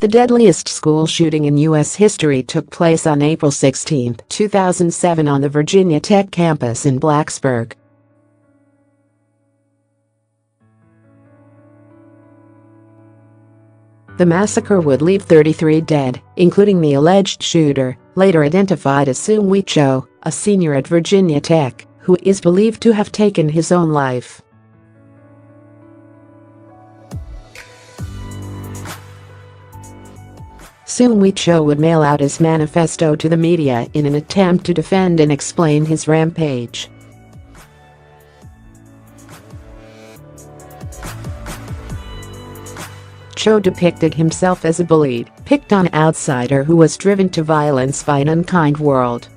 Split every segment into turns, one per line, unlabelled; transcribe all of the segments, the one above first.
The deadliest school shooting in U.S. history took place on April 16, 2007 on the Virginia Tech campus in Blacksburg. The massacre would leave 33 dead, including the alleged shooter, later identified as Seung-Hui Cho, a senior at Virginia Tech, who is believed to have taken his own life. Seung-Hui Cho would mail out his manifesto to the media in an attempt to defend and explain his rampage. Cho depicted himself as a bullied, picked-on outsider who was driven to violence by an unkind world.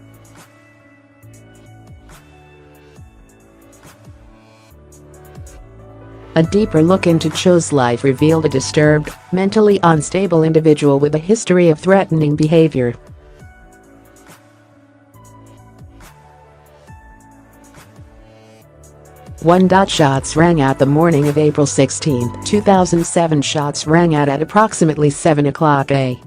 A deeper look into Cho's life revealed a disturbed, mentally unstable individual with a history of threatening behavior. Shots rang out the morning of April 16, 2007. Shots rang out at approximately 7 o'clock a.m.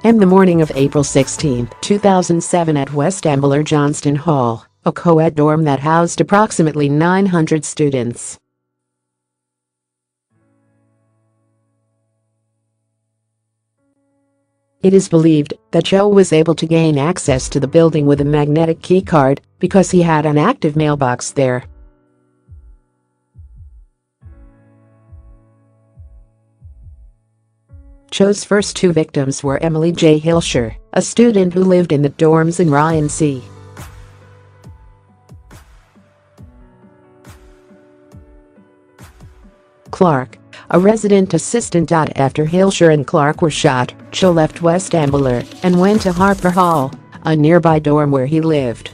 The morning of April 16, 2007 at West Ambler Johnston Hall, a co-ed dorm that housed approximately 900 students. It is believed that Cho was able to gain access to the building with a magnetic keycard because he had an active mailbox there. Cho's first two victims were Emily J. Hilscher, a student who lived in the dorms, and Ryan C. Clark, a resident assistant. After Hilscher and Clark were shot, Cho left West Ambler and went to Harper Hall, a nearby dorm where he lived.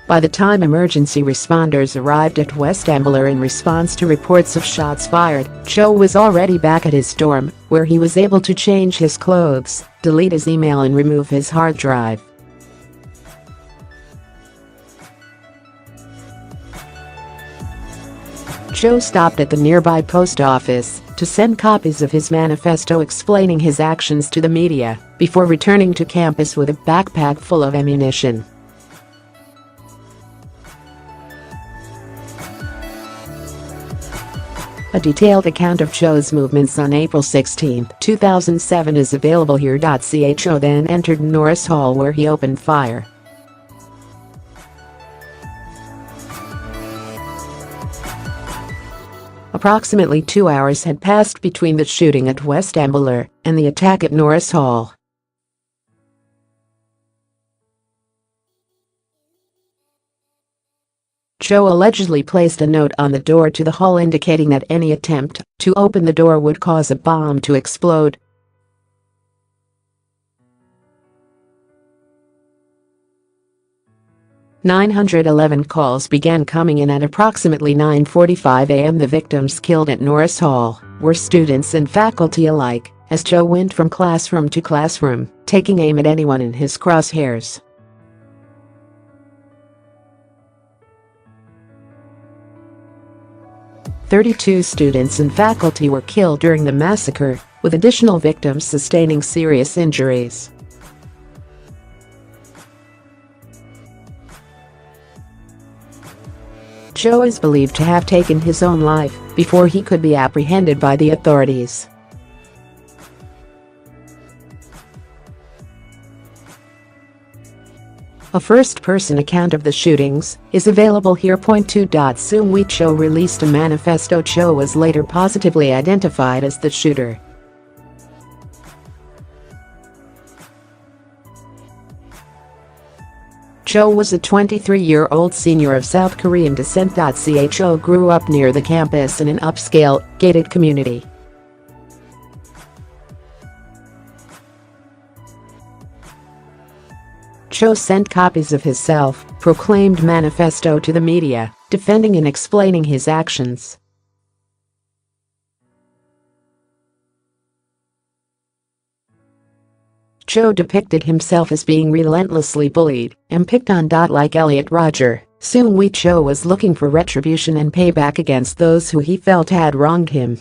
By the time emergency responders arrived at West Ambler in response to reports of shots fired, Cho was already back at his dorm, where he was able to change his clothes, delete his email and remove his hard drive. Cho stopped at the nearby post office to send copies of his manifesto explaining his actions to the media, before returning to campus with a backpack full of ammunition. A detailed account of Cho's movements on April 16, 2007 is available here. Cho then entered Norris Hall where he opened fire. Approximately 2 hours had passed between the shooting at West Ambler and the attack at Norris Hall. Cho allegedly placed a note on the door to the hall indicating that any attempt to open the door would cause a bomb to explode. "911 calls began coming in at approximately 9:45 a.m. The victims killed at Norris Hall were students and faculty alike, as Cho went from classroom to classroom, taking aim at anyone in his crosshairs. "32 students and faculty were killed during the massacre, with additional victims sustaining serious injuries. Cho is believed to have taken his own life before he could be apprehended by the authorities. A first-person account of the shootings is available here. 2. Seung-Hui Cho released a manifesto. Cho was later positively identified as the shooter. Cho was a 23-year-old senior of South Korean descent. Cho grew up near the campus in an upscale, gated community. Cho sent copies of his self-proclaimed manifesto to the media, defending and explaining his actions. Cho depicted himself as being relentlessly bullied and picked on. Like Elliot Rodger, Seung-Hui Cho was looking for retribution and payback against those who he felt had wronged him.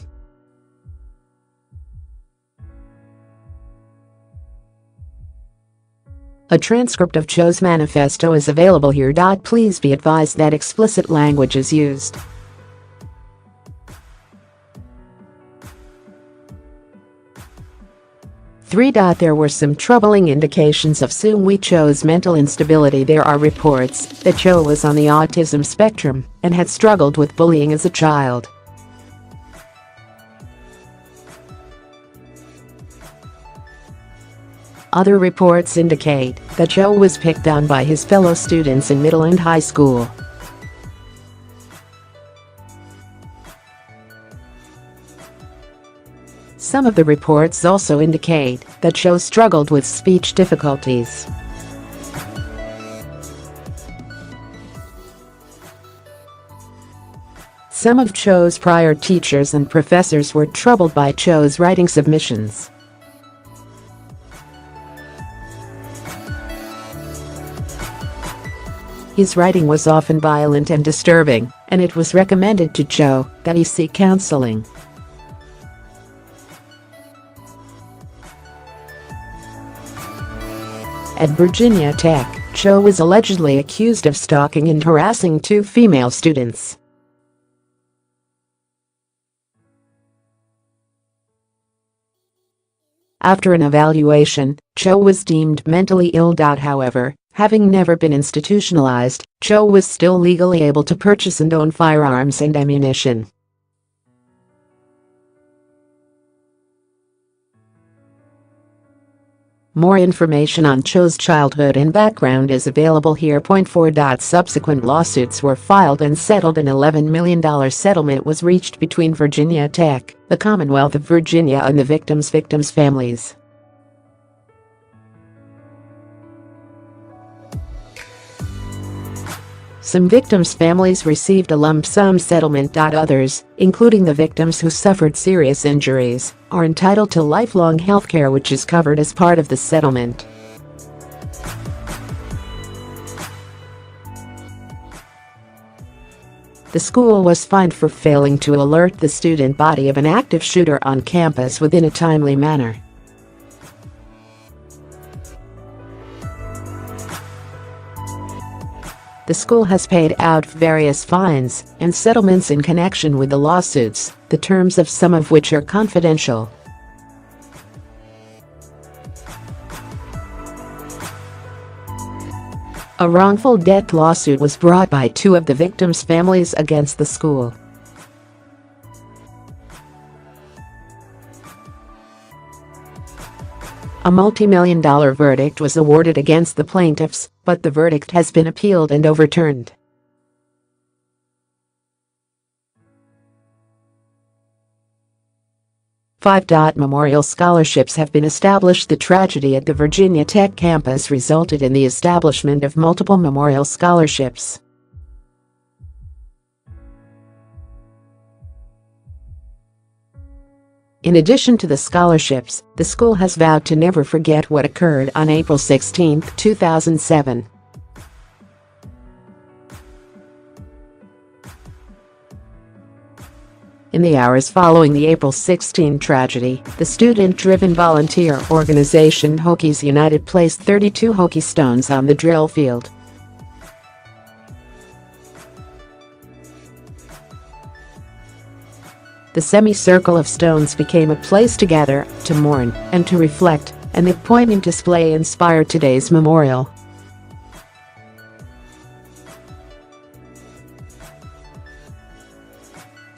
A transcript of Cho's manifesto is available here. Please be advised that explicit language is used. There were some troubling indications of Seung-Hui Cho's mental instability. There are reports that Cho was on the autism spectrum and had struggled with bullying as a child. Other reports indicate that Cho was picked on by his fellow students in middle and high school. Some of the reports also indicate that Cho struggled with speech difficulties. Some of Cho's prior teachers and professors were troubled by Cho's writing submissions. His writing was often violent and disturbing, and it was recommended to Cho that he seek counseling. At Virginia Tech, Cho was allegedly accused of stalking and harassing two female students. After an evaluation, Cho was deemed mentally ill. However, having never been institutionalized, Cho was still legally able to purchase and own firearms and ammunition. More information on Cho's childhood and background is available here. 4. Subsequent lawsuits were filed and settled. An $11 million settlement was reached between Virginia Tech, the Commonwealth of Virginia, and the victims' families. Some victims' families received a lump sum settlement. Others, including the victims who suffered serious injuries, are entitled to lifelong health care, which is covered as part of the settlement. The school was fined for failing to alert the student body of an active shooter on campus within a timely manner. The school has paid out various fines and settlements in connection with the lawsuits, the terms of some of which are confidential. A wrongful death lawsuit was brought by two of the victims' families against the school. A multi-million-dollar verdict was awarded against the plaintiffs, but the verdict has been appealed and overturned. Memorial scholarships have been established. The tragedy at the Virginia Tech campus resulted in the establishment of multiple memorial scholarships. In addition to the scholarships, the school has vowed to never forget what occurred on April 16, 2007. In the hours following the April 16 tragedy, the student-driven volunteer organization Hokies United placed 32 Hokie stones on the drill field. The semicircle of stones became a place to gather, to mourn, and to reflect, and the poignant display inspired today's memorial.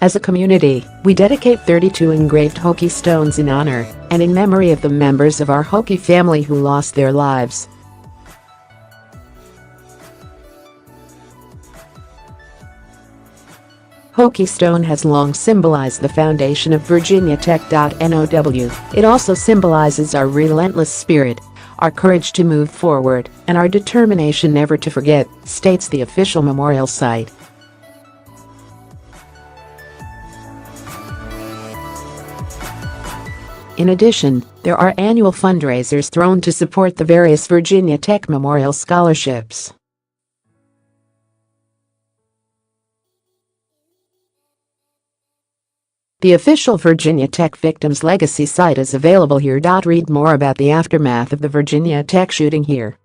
As a community, we dedicate 32 engraved Hokie stones in honor and in memory of the members of our Hokie family who lost their lives. Hokie stone has long symbolized the foundation of Virginia Tech. Now, it also symbolizes our relentless spirit, our courage to move forward, and our determination never to forget, states the official memorial site. In addition, there are annual fundraisers thrown to support the various Virginia Tech Memorial Scholarships. The official Virginia Tech Victims Legacy site is available here. Read more about the aftermath of the Virginia Tech shooting here.